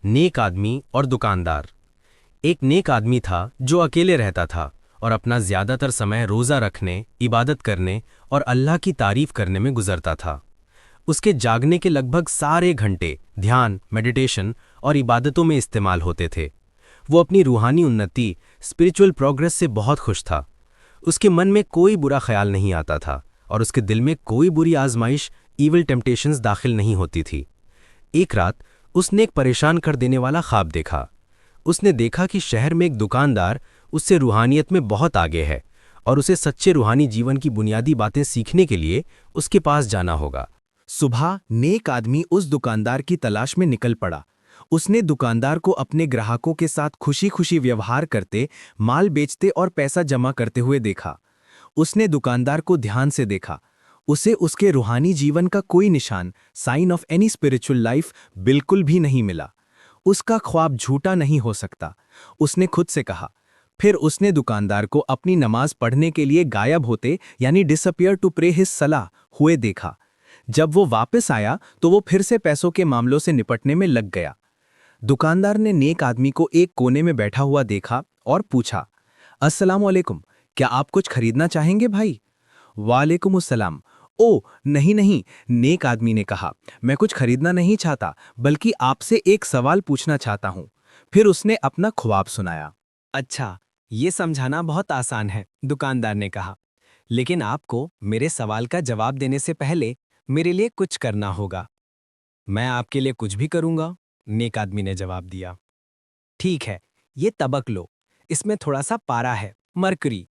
नेक आदमी और दुकानदार। एक नेक आदमी था जो अकेले रहता था और अपना ज्यादातर समय रोजा रखने, इबादत करने और अल्लाह की तारीफ करने में गुजरता था। उसके जागने के लगभग सारे घंटे ध्यान, मेडिटेशन और इबादतों में इस्तेमाल होते थे। वो अपनी रूहानी उन्नति, स्पिरिचुअल प्रोग्रेस से बहुत खुश था। उसके मन में कोई बुरा ख्याल नहीं आता था और उसके दिल में कोई बुरी आजमाइश, ईविल टेम्पटेशंस दाखिल नहीं होती थी। एक रात उसने एक परेशान कर देने वाला ख्वाब देखा। उसने देखा कि शहर में एक दुकानदार उससे रूहानियत में बहुत आगे है और उसे सच्चे रूहानी जीवन की बुनियादी बातें सीखने के लिए उसके पास जाना होगा। सुबह नेक आदमी उस दुकानदार की तलाश में निकल पड़ा। उसने दुकानदार को अपने ग्राहकों के साथ खुशी खुशी व्यवहार करते, माल बेचते और पैसा जमा करते हुए देखा। उसने दुकानदार को ध्यान से देखा। उसे उसके रूहानी जीवन का कोई निशान, sign of any spiritual life, बिल्कुल भी नहीं मिला। उसका ख्वाब झूठा नहीं हो सकता, उसने खुद से कहा। फिर उसने दुकानदार को अपनी नमाज पढ़ने के लिए गायब होते यानी डिसअपियर टू प्रे हिज सलाह हुए देखा। जब वो वापस आया तो वो फिर से पैसों के मामलों से निपटने में लग गया। दुकानदार ने नेक आदमी को एक कोने में बैठा हुआ देखा और पूछा, अस्सलाम वालेकुम, क्या आप कुछ खरीदना चाहेंगे भाई? वालेकुम अस्सलाम। ओ नहीं नहीं, नेक आदमी ने कहा, मैं कुछ खरीदना नहीं चाहता, बल्कि आपसे एक सवाल पूछना चाहता हूं। फिर उसने अपना ख्वाब सुनाया। अच्छा, ये समझाना बहुत आसान है, दुकानदार ने कहा, लेकिन आपको मेरे सवाल का जवाब देने से पहले मेरे लिए कुछ करना होगा। मैं आपके लिए कुछ भी करूंगा, नेक आदमी ने जवाब दिया। ठीक है, ये तबक लो, इसमें थोड़ा सा पारा है, मरकरी।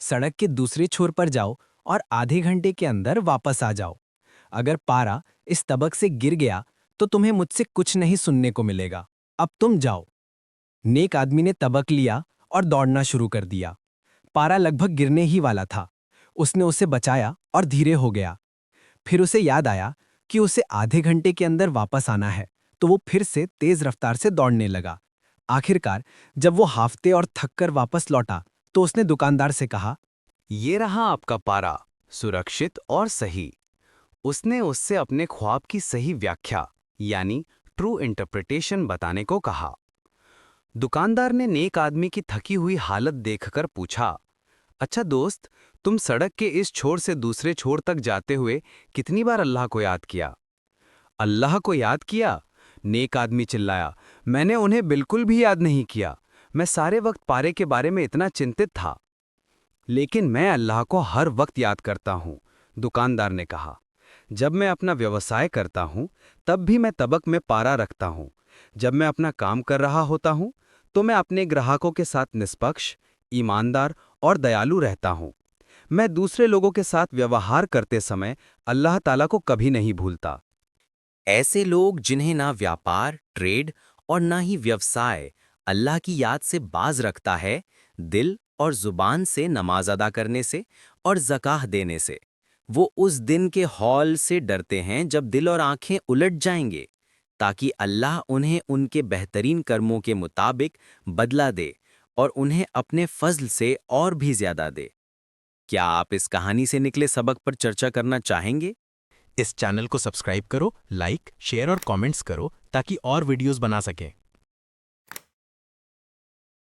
सड़क के दूसरे छोर पर जाओ और आधे घंटे के अंदर वापस आ जाओ। अगर पारा इस तबक से गिर गया तो तुम्हें मुझसे कुछ नहीं सुनने को मिलेगा। अब तुम जाओ। नेक आदमी ने तबक लिया और दौड़ना शुरू कर दिया। पारा लगभग गिरने ही वाला था। उसने उसे बचाया और धीरे हो गया। फिर उसे याद आया कि उसे आधे घंटे के अंदर वापस आना है, तो वो फिर से तेज रफ्तार से दौड़ने लगा। आखिरकार जब वो हाफते और थककर वापस लौटा तो उसने दुकानदार से कहा, ये रहा आपका पारा, सुरक्षित और सही। उसने उससे अपने ख्वाब की सही व्याख्या यानी ट्रू इंटरप्रिटेशन बताने को कहा। दुकानदार ने नेक आदमी की थकी हुई हालत देखकर पूछा, अच्छा दोस्त, तुम सड़क के इस छोर से दूसरे छोर तक जाते हुए कितनी बार अल्लाह को याद किया? अल्लाह को याद किया? नेक आदमी चिल्लाया, मैंने उन्हें बिल्कुल भी याद नहीं किया। मैं सारे वक्त पारे के बारे में इतना चिंतित था। लेकिन मैं अल्लाह को हर वक्त याद करता हूँ, दुकानदार ने कहा। जब मैं अपना व्यवसाय करता हूँ तब भी मैं तबक में पारा रखता हूँ। जब मैं अपना काम कर रहा होता हूँ तो मैं अपने ग्राहकों के साथ निष्पक्ष, ईमानदार और दयालु रहता हूँ। मैं दूसरे लोगों के साथ व्यवहार करते समय अल्लाह ताला को कभी नहीं भूलता। ऐसे लोग जिन्हें ना व्यापार, ट्रेड और ना ही व्यवसाय अल्लाह की याद से बाज रखता है, दिल और जुबान से नमाज अदा करने से और ज़काह देने से, वो उस दिन के हौल से डरते हैं जब दिल और आंखें उलट जाएंगे, ताकि अल्लाह उन्हें उनके बेहतरीन कर्मों के मुताबिक बदला दे और उन्हें अपने फजल से और भी ज्यादा दे। क्या आप इस कहानी से निकले सबक पर चर्चा करना चाहेंगे? इस चैनल को सब्सक्राइब करो, लाइक, शेयर और कमेंट्स करो ताकि और वीडियोस बना सकें।